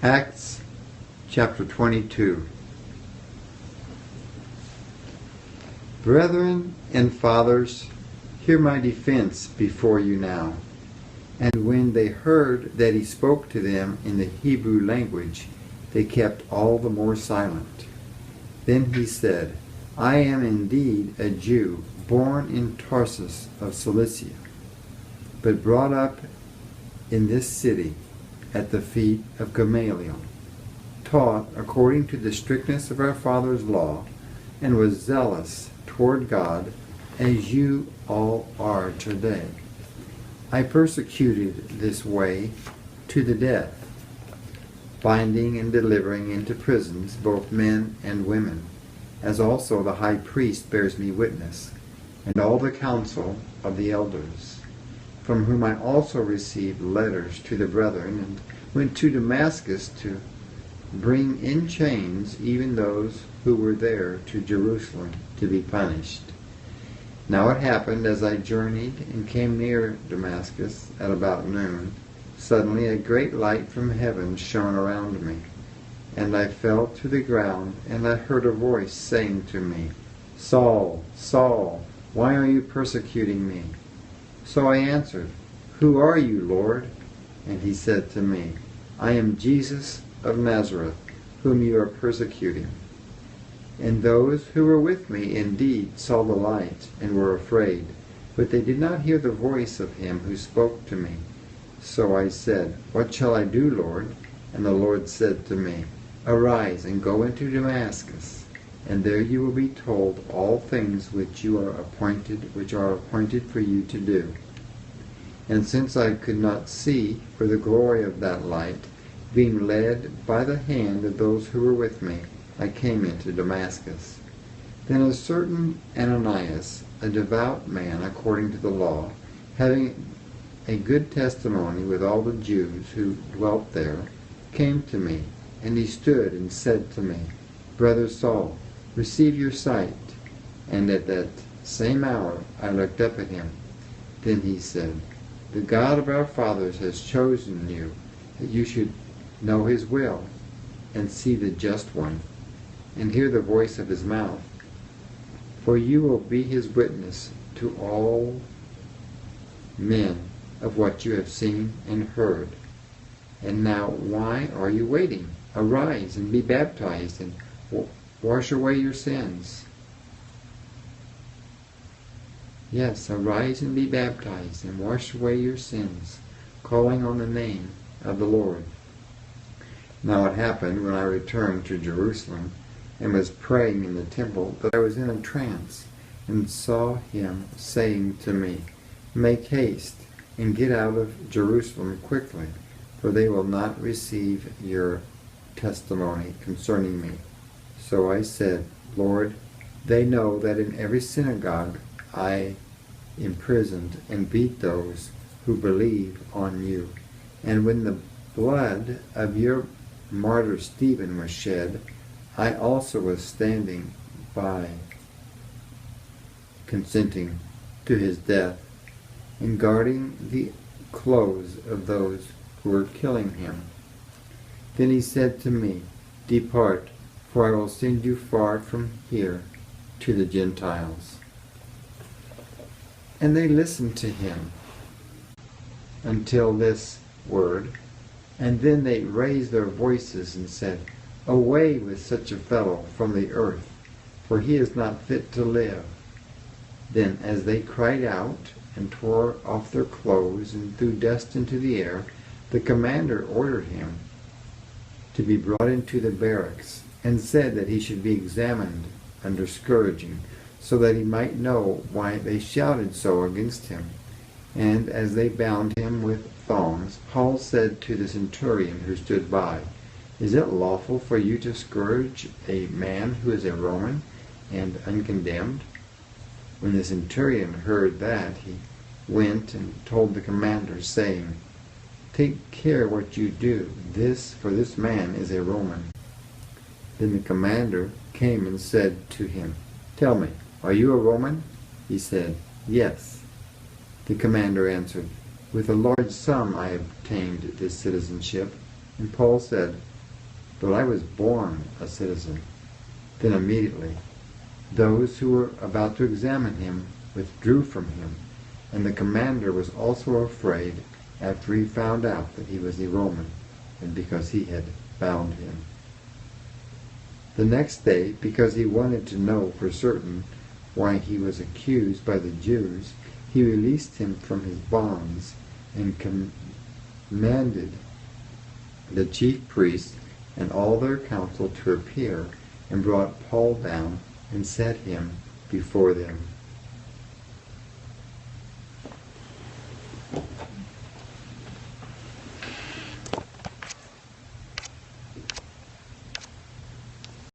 Acts chapter 22. Brethren and fathers, hear my defense before you now. And when they heard that he spoke to them in the Hebrew language, they kept all the more silent. Then he said, I am indeed a Jew, born in Tarsus of Cilicia, but brought up in this city at the feet of Gamaliel, taught according to the strictness of our father's law, and was zealous toward God, as you all are today. I persecuted this way to the death, binding and delivering into prisons both men and women, as also the high priest bears me witness, and all the council of the elders, from whom I also received letters to the brethren, and went to Damascus to bring in chains even those who were there to Jerusalem to be punished. Now it happened, as I journeyed and came near Damascus at about noon, suddenly a great light from heaven shone around me, and I fell to the ground, and I heard a voice saying to me, Saul, Saul, why are you persecuting me? So I answered, Who are you, Lord? And he said to me, I am Jesus of Nazareth, whom you are persecuting. And those who were with me indeed saw the light and were afraid, but they did not hear the voice of him who spoke to me. So I said, What shall I do, Lord? And the Lord said to me, Arise and go into Damascus, and there you will be told all things which are appointed for you to do. And since I could not see for the glory of that light, being led by the hand of those who were with me, I came into Damascus. Then a certain Ananias, a devout man according to the law, having a good testimony with all the Jews who dwelt there, came to me, and he stood and said to me, Brother Saul, receive your sight. And at that same hour I looked up at him. Then he said, The God of our fathers has chosen you, that you should know his will, and see the just one, and hear the voice of his mouth. For you will be his witness to all men of what you have seen and heard. And now why are you waiting? Arise and be baptized, and wash away your sins. Yes, arise and be baptized, and wash away your sins, calling on the name of the Lord. Now it happened, when I returned to Jerusalem, and was praying in the temple, that I was in a trance, and saw him saying to me, Make haste, and get out of Jerusalem quickly, for they will not receive your testimony concerning me. So I said, Lord, they know that in every synagogue I imprisoned and beat those who believe on you. And when the blood of your martyr Stephen was shed, I also was standing by, consenting to his death, and guarding the clothes of those who were killing him. Then he said to me, Depart, for I will send you far from here to the Gentiles. And they listened to him until this word, and then they raised their voices and said, Away with such a fellow from the earth, for he is not fit to live. Then as they cried out and tore off their clothes and threw dust into the air, the commander ordered him to be brought into the barracks, and said that he should be examined under scourging, so that he might know why they shouted so against him. And as they bound him with thongs, Paul said to the centurion who stood by, Is it lawful for you to scourge a man who is a Roman and uncondemned? When the centurion heard that, he went and told the commander, saying, Take care what you do, for this man is a Roman. Then the commander came and said to him, Tell me, are you a Roman? He said, Yes. The commander answered, With a large sum I obtained this citizenship. And Paul said, but I was born a citizen." Then immediately those who were about to examine him withdrew from him, and the commander was also afraid after he found out that he was a Roman, and because he had bound him. The next day, because he wanted to know for certain why he was accused by the Jews, he released him from his bonds and commanded the chief priests and all their council to appear, and brought Paul down and set him before them.